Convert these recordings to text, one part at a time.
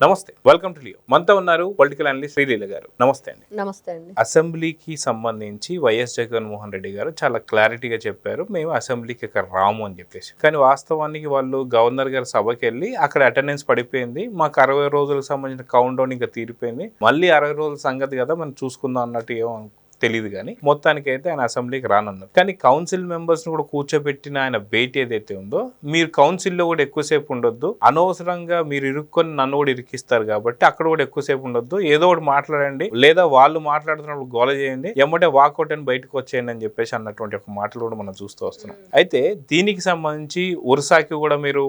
నమస్తే, welcome to Leo. మనతో ఉన్నారు పొలిటికల్ అనలిస్ట్ శ్రీలీల గారు. నమస్తే అండి. నమస్తే అండి. అసెంబ్లీకి సంబంధించి వైఎస్ జగన్మోహన్ రెడ్డి గారు చాలా క్లారిటీగా చెప్పారు, మేము అసెంబ్లీకి ఇక్కడ రాము అని చెప్పేసి. కానీ వాస్తవానికి వాళ్ళు గవర్నర్ గారి సభకి వెళ్ళి అక్కడ అటెండెన్స్ పడిపోయింది, మాకు 60 రోజులకు సంబంధించిన కౌంట్ డౌన్ ఇంకా తీరిపోయింది, మళ్ళీ 60 రోజుల సంగతి కదా మనం చూసుకుందాం అన్నట్టు ఏమో తెలియదు. కానీ మొత్తానికి అయితే ఆయన అసెంబ్లీకి రానున్నారు. కానీ కౌన్సిల్ మెంబర్స్ ని కూడా కూర్చోబెట్టిన ఆయన భేటీ ఏదైతే ఉందో, మీరు కౌన్సిల్లో కూడా ఎక్కువసేపు ఉండొద్దు, అనవసరంగా మీరు ఇరుక్కొని నన్ను కూడా ఇరికిస్తారు కాబట్టి అక్కడ కూడా ఎక్కువసేపు ఉండొద్దు, ఏదో ఒకటి మాట్లాడండి, లేదా వాళ్ళు మాట్లాడుతున్నప్పుడు గోల చేయండి, ఎమ్మటే వాకౌట్ అని బయటకు వచ్చేయండి అని చెప్పేసి అన్నటువంటి ఒక మాటలు కూడా మనం చూస్తూ వస్తున్నాం. అయితే దీనికి సంబంధించి ఉర్సాకి కూడా మీరు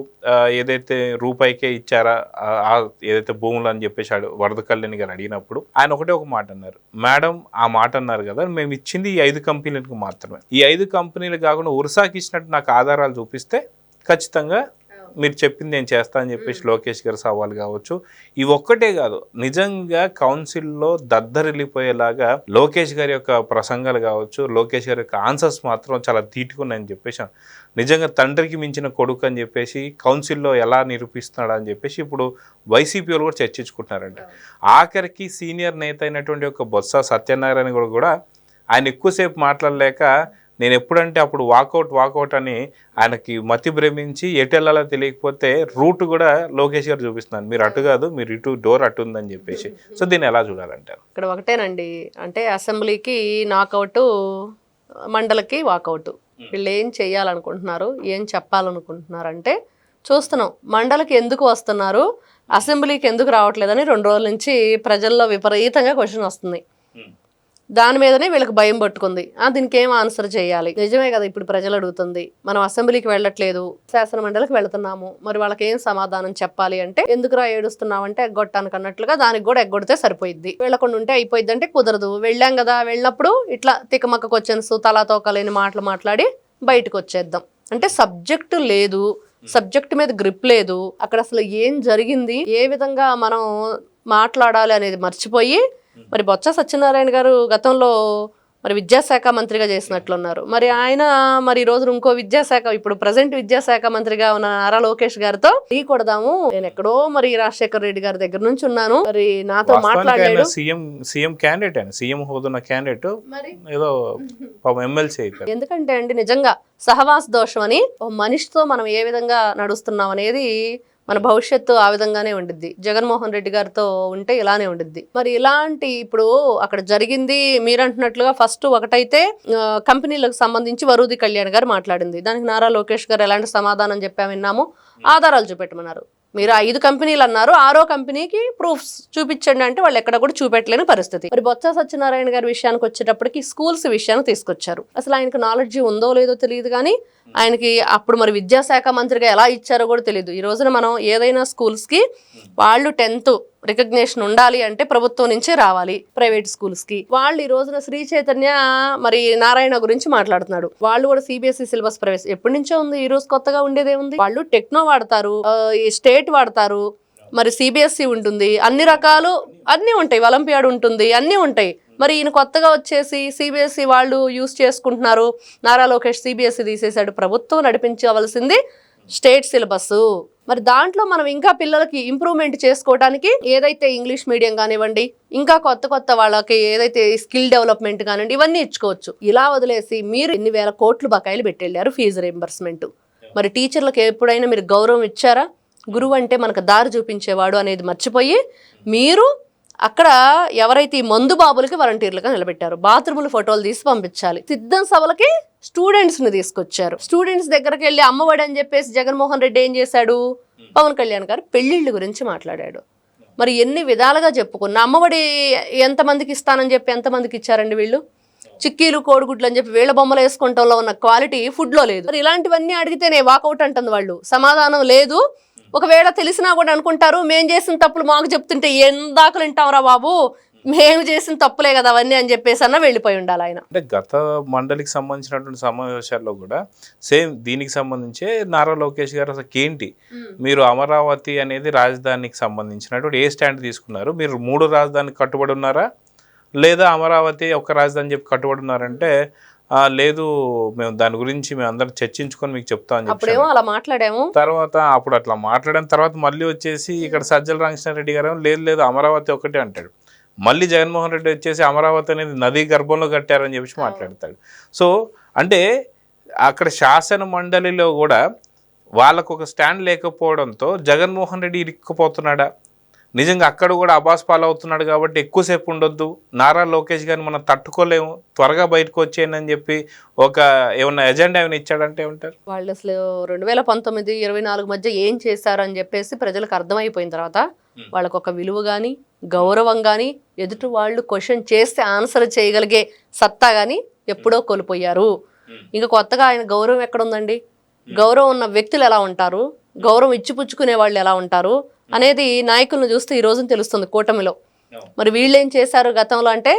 ఏదైతే రూపాయికే ఇచ్చారా ఏదైతే భూములు అని చెప్పేసి వరద కళ్యాణి గారు అడిగినప్పుడు ఆయన ఒకటే ఒక మాట అన్నారు, మేడం ఆ మాట అన్నారు కదా, మేము ఇచ్చింది ఈ 5 కంపెనీలకు మాత్రమే, ఈ 5 కంపెనీలు కాకుండా ఉర్సాకి ఇచ్చినట్టు నాకు ఆధారాలు చూపిస్తే ఖచ్చితంగా మీరు చెప్పింది నేను చేస్తా అని చెప్పేసి లోకేష్ గారి సవాల్ కావచ్చు. ఇవి ఒక్కటే కాదు, నిజంగా కౌన్సిల్లో దద్దరిల్లిపోయేలాగా లోకేష్ గారి యొక్క ప్రసంగాలు కావచ్చు, లోకేష్ గారి యొక్క ఆన్సర్స్ మాత్రం చాలా తీటుకున్నాయని చెప్పేసి, నిజంగా తండ్రికి మించిన కొడుకు అని చెప్పేసి కౌన్సిల్లో ఎలా నిరూపిస్తున్నాడు అని చెప్పేసి ఇప్పుడు వైసీపీ వాళ్ళు కూడా చర్చించుకుంటున్నారంట. ఆఖరికి సీనియర్ నేత అయినటువంటి ఒక బొత్స సత్యనారాయణ కూడా ఆయన ఎక్కువసేపు మాట్లాడలేక నేను ఎప్పుడంటే అప్పుడు వాకౌట్ అని ఆయనకి మతి భ్రమించి ఎటు వెళ్ళాలో తెలియకపోతే రూట్ కూడా లోకేష్ గారు చూపిస్తున్నాను, మీరు అటు కాదు, మీరు ఇటు డోర్ అటు ఉందని చెప్పేసి. సో దీన్ని ఎలా చూడాలంటారు? ఇక్కడ ఒకటేనండి, అంటే అసెంబ్లీకి నాకౌట్, మండలికి వాకౌట్. వీళ్ళు ఏం చేయాలనుకుంటున్నారు, ఏం చెప్పాలనుకుంటున్నారు అంటే చూస్తున్నాం. మండలికి ఎందుకు వస్తున్నారు, అసెంబ్లీకి ఎందుకు రావట్లేదని 2 రోజుల నుంచి ప్రజల్లో విపరీతంగా క్వశ్చన్ వస్తుంది. దాని మీదనే వీళ్ళకి భయం పట్టుకుంది. దీనికి ఏం ఆన్సర్ చేయాలి? నిజమే కదా, ఇప్పుడు ప్రజలు అడుగుతుంది, మనం అసెంబ్లీకి వెళ్ళట్లేదు, శాసన మండలికి వెళుతున్నాము, మరి వాళ్ళకి ఏం సమాధానం చెప్పాలి అంటే, ఎందుకురా ఏడుస్తున్నావు అంటే ఎగ్గొట్టానికి అన్నట్లుగా దానికి కూడా ఎగ్గొడితే సరిపోయిద్ది, వెళ్ళకుండా ఉంటే అయిపోయింది అంటే కుదరదు. వెళ్ళాం కదా, వెళ్ళినప్పుడు ఇట్లా తికమక్క క్వశ్చన్స్, తలాతోకలేని మాటలు మాట్లాడి బయటకు వచ్చేద్దాం అంటే సబ్జెక్టు లేదు, సబ్జెక్ట్ మీద గ్రిప్ లేదు, అక్కడ అసలు ఏం జరిగింది, ఏ విధంగా మనం మాట్లాడాలి అనేది మర్చిపోయి, మరి బొత్స సత్యనారాయణ గారు గతంలో మరి విద్యాశాఖ మంత్రిగా చేసినట్లున్నారు, మరి ఆయన మరి ఈ రోజు ఇంకో విద్యాశాఖ, ఇప్పుడు ప్రజెంట్ విద్యాశాఖ మంత్రిగా ఉన్న నారా లోకేష్ గారితో ఢీ కొడదాము, నేను ఎక్కడో మరి రాజశేఖర్ రెడ్డి గారి దగ్గర నుంచి ఉన్నాను, మరి నాతో మాట్లాడాడు. సీఎం క్యాండిడేట్ ఆయన, సీఎం హోదా క్యాండిడేట్, ఏదో ఎమ్మెల్సీ. ఎందుకంటే అండి, నిజంగా సహవాస దోషం అని, మనిషితో మనం ఏ విధంగా నడుస్తున్నాం అనేది మన భవిష్యత్తు ఆ విధంగానే ఉండిద్ది. జగన్మోహన్ రెడ్డి గారితో ఉంటే ఇలానే ఉండిద్ది. మరి ఇలాంటి ఇప్పుడు అక్కడ జరిగింది మీరు అంటున్నట్లుగా, ఫస్ట్ ఒకటైతే కంపెనీలకు సంబంధించి వరూది కళ్యాణ్ గారు మాట్లాడింది, దానికి నారా లోకేష్ గారు ఎలాంటి సమాధానం విన్నాము, ఆధారాలు చూపెట్టమన్నారు. మీరు 5 కంపెనీలు అన్నారు, 6వ కంపెనీకి ప్రూఫ్స్ చూపించండి అంటే వాళ్ళు ఎక్కడ కూడా చూపెట్టలేని పరిస్థితి. మరి బొత్స సత్యనారాయణ గారి విషయానికి వచ్చేటప్పటికి స్కూల్స్ విషయాన్ని తీసుకొచ్చారు. అసలు ఆయనకు నాలెడ్జ్ ఉందో లేదో తెలియదు, కానీ ఆయనకి అప్పుడు మరి విద్యాశాఖ మంత్రిగా ఎలా ఇచ్చారో కూడా తెలియదు. ఈ రోజున మనం ఏదైనా స్కూల్స్కి వాళ్ళు 10th రికగ్నేషన్ ఉండాలి అంటే ప్రభుత్వం నుంచే రావాలి. ప్రైవేట్ స్కూల్స్ కి వాళ్ళు ఈ రోజున శ్రీ చైతన్య మరి నారాయణ గురించి మాట్లాడుతున్నాడు, వాళ్ళు కూడా సిబిఎస్ఈ సిలబస్ ప్రవేశం ఎప్పటి నుంచో ఉంది, ఈ రోజు కొత్తగా ఉండేదే ఉంది. వాళ్ళు టెక్నో వాడతారు, స్టేట్ వాడతారు, మరి సిబిఎస్ఈ ఉంటుంది, అన్ని రకాలు అన్నీ ఉంటాయి, ఒలింపియాడ్ ఉంటుంది, అన్నీ ఉంటాయి. మరి ఈయన కొత్తగా వచ్చేసి సిబిఎస్ఈ వాళ్ళు యూజ్ చేసుకుంటున్నారు, నారా లోకేష్ సిబిఎస్ఈ తీసేశాడు, ప్రభుత్వం నడిపించవలసింది స్టేట్ సిలబస్. మరి దాంట్లో మనం ఇంకా పిల్లలకి ఇంప్రూవ్మెంట్ చేసుకోవడానికి ఏదైతే ఇంగ్లీష్ మీడియం కానివ్వండి, ఇంకా కొత్త వాళ్ళకి ఏదైతే స్కిల్ డెవలప్మెంట్ కానివ్వండి, ఇవన్నీ ఇచ్చుకోవచ్చు. ఇలా వదిలేసి మీరు ఎన్ని వేల కోట్లు బకాయిలు పెట్టెళ్ళారు ఫీజు రీంబర్స్మెంట్. మరి టీచర్లకు ఎప్పుడైనా మీరు గౌరవం ఇచ్చారా? గురువు అంటే మనకు దారి చూపించేవాడు అనేది మర్చిపోయి మీరు అక్కడ ఎవరైతే ఈ మందు బాబులకి వాలంటీర్లుగా నిలబెట్టారు, బాత్రూములు ఫోటోలు తీసి పంపించాలి, సిద్ధం సభలకి స్టూడెంట్స్ ని తీసుకొచ్చారు, స్టూడెంట్స్ దగ్గరికి వెళ్ళి అమ్మఒడి అని చెప్పేసి జగన్మోహన్ రెడ్డి ఏం చేశాడు, పవన్ కళ్యాణ్ గారు పెళ్లిళ్ళ గురించి మాట్లాడాడు. మరి ఎన్ని విధాలుగా చెప్పుకున్న అమ్మఒడి ఎంతమందికి ఇస్తానని చెప్పి ఎంతమందికి ఇచ్చారండి వీళ్ళు? చిక్కీలు కోడిగుడ్లు అని చెప్పి వీళ్ళ బొమ్మలు వేసుకుంటంలో ఉన్న క్వాలిటీ ఫుడ్ లో లేదు. మరి ఇలాంటివన్నీ అడిగితేనే వాకౌట్ అంటుంది, వాళ్ళు సమాధానం లేదు. ఒకవేళ తెలిసినా కూడా అనుకుంటారు మేం చేసిన తప్పులు మాకు చెప్తుంటే ఎందాకలు వింటాంరా బాబు, మేము చేసిన తప్పులే కదా అవన్నీ అని చెప్పేసి అన్న వెళ్ళిపోయి ఉండాలి ఆయన. అంటే గత మండలికి సంబంధించినటువంటి సమావేశాల్లో కూడా సేమ్ దీనికి సంబంధించే నారా లోకేష్ గారు అసలు ఏంటి, మీరు అమరావతి అనేది రాజధానికి సంబంధించినటువంటి ఏ స్టాండ్ తీసుకున్నారు, మీరు 3 రాజధానికి కట్టుబడి ఉన్నారా, లేదా అమరావతి ఒక రాజధాని చెప్పి కట్టుబడి ఉన్నారంటే లేదు మేము దాని గురించి మేము అందరం చర్చించుకొని మీకు చెప్తామని చెప్పి అప్పుడేమో అలా మాట్లాడాము. తర్వాత అప్పుడు అట్లా మాట్లాడిన తర్వాత మళ్ళీ వచ్చేసి ఇక్కడ సజ్జల రామకృష్ణారెడ్డి గారు లేదు లేదు అమరావతి ఒకటే అంటాడు. మళ్ళీ జగన్మోహన్ రెడ్డి వచ్చేసి అమరావతి అనేది నదీ గర్భంలో కట్టారని చెప్పేసి మాట్లాడతాడు. సో అంటే అక్కడ శాసన మండలిలో కూడా వాళ్ళకు ఒక స్టాండ్ లేకపోవడంతో జగన్మోహన్ రెడ్డి ఇరుక్కుపోతున్నాడా, నిజంగా అక్కడ కూడా అబాస్ పాలవుతున్నాడు కాబట్టి ఎక్కువసేపు ఉండొద్దు, నారా లోకేష్ గారిని మనం తట్టుకోలేము, త్వరగా బయటకు వచ్చేయండి అని చెప్పి ఒక ఏమన్నా ఎజెండా ఏమైనా ఇచ్చాడంటే ఏమంటారు? వాళ్ళు అసలు 2019-24 మధ్య ఏం చేశారు అని చెప్పేసి ప్రజలకు అర్థమైపోయిన తర్వాత వాళ్ళకు ఒక విలువ కానీ గౌరవం కానీ ఎదుటి వాళ్ళు క్వశ్చన్ చేస్తే ఆన్సర్ చేయగలిగే సత్తా కానీ ఎప్పుడో కోల్పోయారు. ఇంకా కొత్తగా ఆయన గౌరవం ఎక్కడ ఉందండి? గౌరవం ఉన్న వ్యక్తులు ఎలా ఉంటారు, గౌరవం ఇచ్చిపుచ్చుకునే వాళ్ళు ఎలా ఉంటారు అనేది నాయకులను చూస్తే ఈ రోజున తెలుస్తుంది కూటమిలో. మరి వీళ్ళు ఏం చేశారు గతంలో అంటే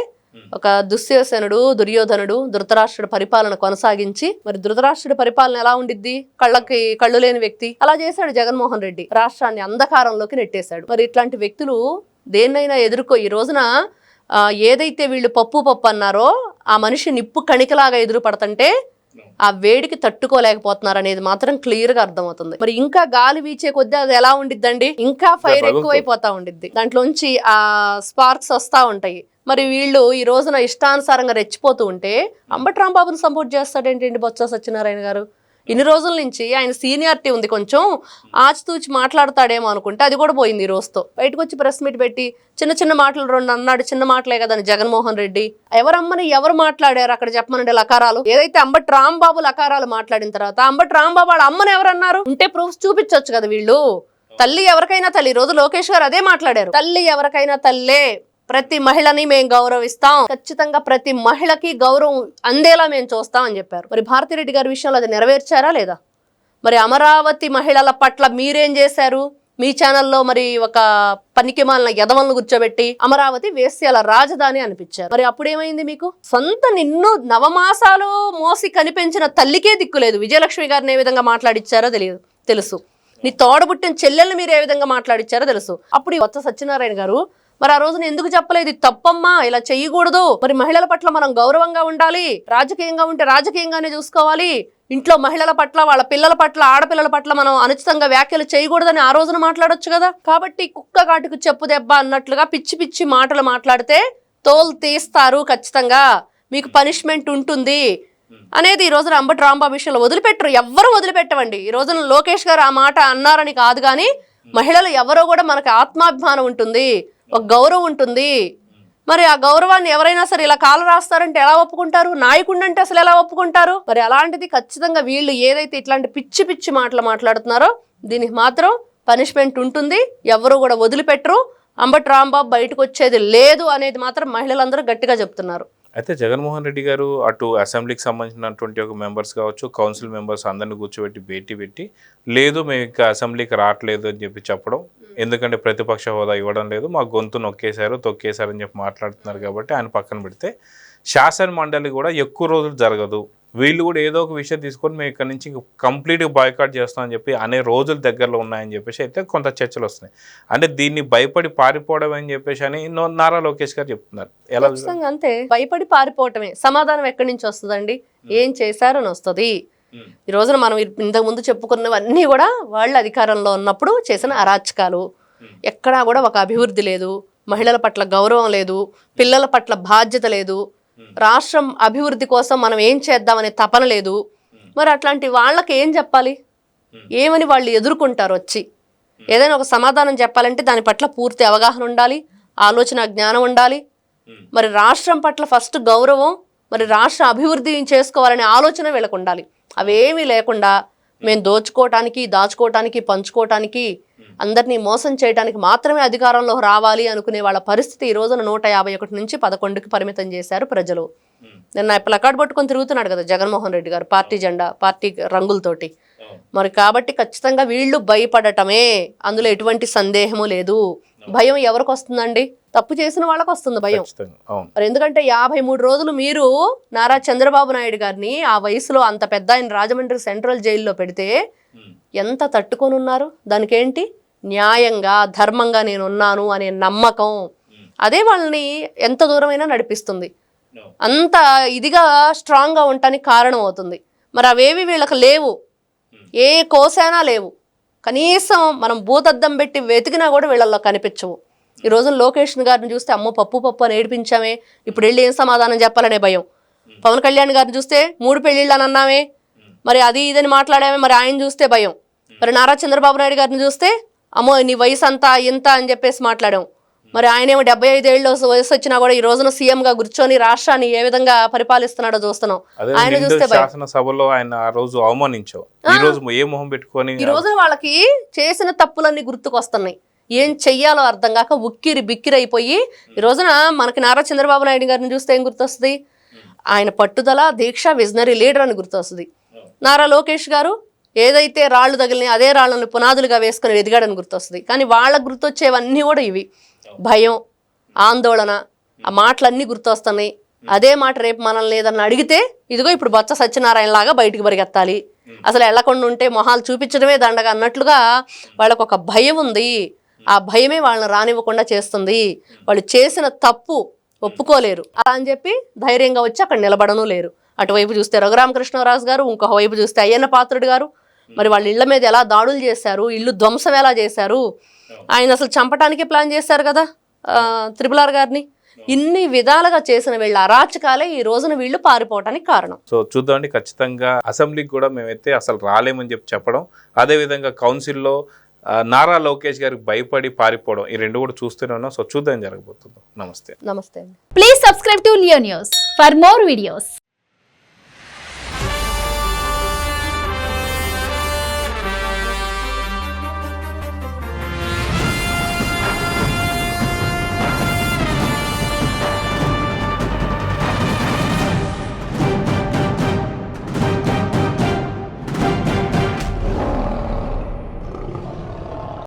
ఒక దుశ్శాసనుడు, దుర్యోధనుడు, ధృతరాష్ట్రుడి పరిపాలన కొనసాగించి, మరి ధృతరాష్ట్రుడి పరిపాలన ఎలా ఉండిద్ది? కళ్ళు లేని వ్యక్తి అలా చేశాడు జగన్మోహన్ రెడ్డి, రాష్ట్రాన్ని అంధకారంలోకి నెట్టేశాడు. మరి ఇట్లాంటి వ్యక్తులు దేన్నైనా ఎదుర్కో ఈ రోజున ఏదైతే వీళ్ళు పప్పు అన్నారో ఆ మనిషి నిప్పు కణికలాగా ఎదురు పడుతుంటే ఆ వేడికి తట్టుకోలేకపోతున్నారు అనేది మాత్రం క్లియర్ గా అర్థమవుతుంది. మరి ఇంకా గాలి వీచే కొద్దీ అది ఎలా ఉండిద్దండి? ఇంకా ఫైర్ ఎక్కువైపోతా ఉండిద్ది, దాంట్లోంచి ఆ స్పార్క్స్ వస్తా ఉంటాయి. మరి వీళ్ళు ఈ రోజున ఇష్టానుసారంగా రెచ్చిపోతూ ఉంటే అంబటి రాంబాబుని సపోర్ట్ చేస్తాడేంటండి బొత్స సత్యనారాయణ గారు? ఇన్ని రోజుల నుంచి ఆయన సీనియారిటీ ఉంది, కొంచెం ఆచితూచి మాట్లాడతాడేమో అనుకుంటే అది కూడా పోయింది. ఈ రోజుతో బయటకు వచ్చి ప్రెస్ మీట్ పెట్టి చిన్న మాటలు 2 అన్నాడు. చిన్న మాటలే కదని జగన్మోహన్ రెడ్డి. ఎవరమ్మని ఎవరు మాట్లాడారు అక్కడ చెప్పమనండి లకారాలు? ఏదైతే అంబటి రాంబాబు లకారాలు మాట్లాడిన తర్వాత అంబటి రాంబాబు వాళ్ళ అమ్మని ఎవరన్నారు? ఉంటే ప్రూఫ్స్ చూపించవచ్చు కదా వీళ్ళు. తల్లి ఎవరికైనా తల్లి. ఈ రోజు లోకేష్ గారు అదే మాట్లాడారు, తల్లి ఎవరికైనా తల్లే, ప్రతి మహిళని మేము గౌరవిస్తాం, ఖచ్చితంగా ప్రతి మహిళకి గౌరవం అందేలా మేము చూస్తాం అని చెప్పారు. మరి భారతిరెడ్డి గారి విషయంలో అది నెరవేర్చారా లేదా? మరి అమరావతి మహిళల పట్ల మీరేం చేశారు? మీ ఛానల్లో మరి ఒక పనికిమాలిన యదవలను కూర్చోబెట్టి అమరావతి వేశ్యల రాజధాని అనిపించారు. మరి అప్పుడేమైంది? మీకు సొంత నిన్ను నవమాసాలు మోసి కనిపించిన తల్లికే దిక్కులేదు. విజయలక్ష్మి గారిని ఏ విధంగా మాట్లాడిచ్చారో తెలుసు. నీ తోడబుట్టిన చెల్లెల్ని మీరు ఏ విధంగా మాట్లాడిచ్చారో తెలుసు. అప్పుడు ఈ బొత్స సత్యనారాయణ గారు మరి ఆ రోజున ఎందుకు చెప్పలేదు ఇది తప్పమ్మా, ఇలా చెయ్యకూడదు, మరి మహిళల పట్ల మనం గౌరవంగా ఉండాలి, రాజకీయంగా ఉంటే రాజకీయంగానే చూసుకోవాలి, ఇంట్లో మహిళల పట్ల, వాళ్ళ పిల్లల పట్ల, ఆడపిల్లల పట్ల మనం అనుచితంగా వ్యాఖ్యలు చేయకూడదని ఆ రోజున మాట్లాడొచ్చు కదా? కాబట్టి కుక్క కాటుకు చెప్పు దెబ్బ అన్నట్లుగా పిచ్చి పిచ్చి మాటలు మాట్లాడితే తోలు తీస్తారు, ఖచ్చితంగా మీకు పనిష్మెంట్ ఉంటుంది అనేది ఈ రోజున అంబటి రాంబాబు విషయంలో వదిలిపెట్టరు. ఎవ్వరు వదిలిపెట్టవండి. ఈ రోజున లోకేష్ గారు ఆ మాట అన్నారని కాదు కానీ మహిళలు ఎవరో కూడా మనకు ఆత్మాభిమానం ఉంటుంది, ఒక గౌరవం ఉంటుంది. మరి ఆ గౌరవాన్ని ఎవరైనా సరే ఇలా కాలు రాస్తారంటే ఎలా ఒప్పుకుంటారు? నాయకుడిని అంటే అసలు ఎలా ఒప్పుకుంటారు? మరి అలాంటిది ఖచ్చితంగా వీళ్ళు ఏదైతే ఇట్లాంటి పిచ్చి పిచ్చి మాటలు మాట్లాడుతున్నారో దీనికి మాత్రం పనిష్మెంట్ ఉంటుంది, ఎవరు కూడా వదిలిపెట్టరు. అంబటి రాంబాబు బయటకు వచ్చేది లేదు అనేది మాత్రం మహిళలందరూ గట్టిగా చెప్తున్నారు. అయితే జగన్మోహన్ రెడ్డి గారు అటు అసెంబ్లీకి సంబంధించినటువంటి ఒక మెంబర్స్ కావచ్చు, కౌన్సిల్ మెంబర్స్ అందరిని కూర్చోబెట్టి భేటీ పెట్టి లేదు మేము ఇంకా అసెంబ్లీకి రావట్లేదు అని చెప్పి చెప్పడం, ఎందుకంటే ప్రతిపక్ష హోదా ఇవ్వడం లేదు, మా గొంతు నొక్కేశారు తొక్కేశారు అని చెప్పి మాట్లాడుతున్నారు కాబట్టి ఆయన పక్కన పెడితే శాసన మండలి కూడా ఎక్కువ రోజులు జరగదు, వీళ్ళు కూడా ఏదో ఒక విషయం తీసుకొని మేము ఇక్కడ నుంచి కంప్లీట్గా బాయ్కాట్ చేస్తామని చెప్పి అనే రోజులు దగ్గరలో ఉన్నాయని చెప్పేసి అయితే కొంత చర్చలు వస్తున్నాయి. అంటే దీన్ని భయపడి పారిపోవడం అని చెప్పేసి అని నారా లోకేష్ గారు చెప్తున్నారు. ఎలా? అంతే, భయపడి పారిపోవటమే. సమాధానం ఎక్కడి నుంచి వస్తుందండి? ఏం చేశారని వస్తుంది. ఈ రోజున మనం ఇంతకు ముందు చెప్పుకున్నవన్నీ కూడా వాళ్ళు అధికారంలో ఉన్నప్పుడు చేసిన అరాచకాలు. ఎక్కడా కూడా ఒక అభివృద్ధి లేదు, మహిళల పట్ల గౌరవం లేదు, పిల్లల పట్ల బాధ్యత లేదు, రాష్ట్రం అభివృద్ధి కోసం మనం ఏం చేద్దామనే తపన లేదు. మరి అట్లాంటి వాళ్ళకి ఏం చెప్పాలి? ఏమని వాళ్ళు ఎదుర్కొంటారు? వచ్చి ఏదైనా ఒక సమాధానం చెప్పాలంటే దాని పట్ల పూర్తి అవగాహన ఉండాలి, ఆలోచన జ్ఞానం ఉండాలి. మరి రాష్ట్రం పట్ల ఫస్ట్ గౌరవం, మరి రాష్ట్ర అభివృద్ధి చేసుకోవాలనే ఆలోచన వీళ్ళకు ఉండాలి. అవేమీ లేకుండా మేము దోచుకోవటానికి, దాచుకోవటానికి, పంచుకోవటానికి, అందరినీ మోసం చేయడానికి మాత్రమే అధికారంలో రావాలి అనుకునే వాళ్ళ పరిస్థితి ఈ రోజున 151 నుంచి 11కి పరిమితం చేశారు ప్రజలు. నిన్న ప్లకార్డ్ పట్టుకొని తిరుగుతున్నాడు కదా జగన్మోహన్ రెడ్డి గారు, పార్టీ జెండా, పార్టీ రంగులతోటి. మరి కాబట్టి ఖచ్చితంగా వీళ్ళు భయపడటమే, అందులో ఎటువంటి సందేహము లేదు. భయం ఎవరికి వస్తుందండి? తప్పు చేసిన వాళ్ళకి వస్తుంది భయం. మరి ఎందుకంటే 53 రోజులు మీరు నారా చంద్రబాబు నాయుడు గారిని ఆ వయసులో అంత పెద్ద ఆయన రాజమండ్రి సెంట్రల్ జైల్లో పెడితే ఎంత తట్టుకొని ఉన్నారు? దానికేంటి? న్యాయంగా, ధర్మంగా నేను ఉన్నాను అనే నమ్మకం, అదే వాళ్ళని ఎంత దూరమైనా నడిపిస్తుంది. అంత ఇదిగా స్ట్రాంగ్గా ఉండటానికి కారణం అవుతుంది. మరి అవేవి వీళ్ళకి లేవు, ఏ కోసైనా లేవు. కనీసం మనం భూతద్దం పెట్టి వెతికినా కూడా వీళ్ళల్లో కనిపించవు. ఈ రోజున లోకేష్ గారిని చూస్తే అమ్మో పప్పు అని ఏడిపించామే, ఇప్పుడు వెళ్ళి ఏం సమాధానం చెప్పాలనే భయం. పవన్ కళ్యాణ్ గారిని చూస్తే 3 పెళ్ళిళ్ళు అని అన్నామే, మరి అది ఇదని మాట్లాడామే, మరి ఆయన చూస్తే భయం. మరి నారా చంద్రబాబు నాయుడు గారిని చూస్తే అమ్మో నీ వయసు అంతా ఇంత అని చెప్పేసి మాట్లాడాం. మరి ఆయనేమో 75 ఏళ్ళ వయసు వచ్చినా కూడా ఈ రోజున సీఎంగా కూర్చొని రాష్ట్రాన్ని ఏ విధంగా పరిపాలిస్తున్నాడో చూస్తున్నాం. ఆయన చూస్తే శాసనసభలో ఆయన ఆ రోజు అవమానించావు, ఈ రోజు ఏ మొహం పెట్టుకొని. ఈ రోజున వాళ్ళకి చేసిన తప్పులన్నీ గుర్తుకొస్తున్నాయి, ఏం చెయ్యాలో అర్థం కాక ఉక్కిరి బిక్కిరి అయిపోయి. ఈ రోజున మనకి నారా చంద్రబాబు నాయుడు గారిని చూస్తే ఏం గుర్తొస్తుంది? ఆయన పట్టుదల, దీక్ష, విజనరీ లీడర్ అని గుర్తొస్తుంది. నారా లోకేష్ గారు ఏదైతే రాళ్ళు తగిలినాయి అదే రాళ్ళని పునాదులుగా వేసుకుని ఎదిగాడని గుర్తొస్తుంది. కానీ వాళ్ళకు గుర్తొచ్చేవన్నీ కూడా ఇవి: భయం, ఆందోళన, ఆ మాటలన్నీ గుర్తొస్తున్నాయి. అదే మాట రేపు మనల్ని ఏదన్నా అడిగితే ఇదిగో ఇప్పుడు బొత్స సత్యనారాయణ లాగా బయటికి పరిగెత్తాలి, అసలు వెళ్లకుండా ఉంటే మొహాలు చూపించడమే దండగా అన్నట్లుగా వాళ్ళకు ఒక భయం ఉంది. ఆ భయమే వాళ్ళని రానివ్వకుండా చేస్తుంది. వాళ్ళు చేసిన తప్పు ఒప్పుకోలేరు అలా అని చెప్పి ధైర్యంగా వచ్చి అక్కడ నిలబడను లేరు. అటువైపు చూస్తే రఘురామకృష్ణరాజు గారు, ఇంకొక వైపు చూస్తే అయ్యన్న పాత్రుడు గారు, మరి వాళ్ళ ఇళ్ల మీద ఎలా దాడులు చేశారు, ఇల్లు ధ్వంసం ఎలా చేశారు, ఆయన అసలు చంపటానికే ప్లాన్ చేశారు కదా త్రిపులార్ గారిని. ఇన్ని విధాలుగా చేసిన వీళ్ళ అరాచకాలే ఈ రోజున వీళ్ళు పారిపోవటానికి కారణం. సో చూద్దామండి, ఖచ్చితంగా అసెంబ్లీకి కూడా మేమైతే అసలు రాలేమని చెప్పడం, అదేవిధంగా కౌన్సిల్లో నారా లోకేష్ గారికి భయపడి పారిపోవడం, ఈ రెండు కూడా చూస్తూనే ఉన్నాం. సో చూద్దాం జరగబోతుందో. నమస్తే. నమస్తే. Please subscribe to Leo news for more videos.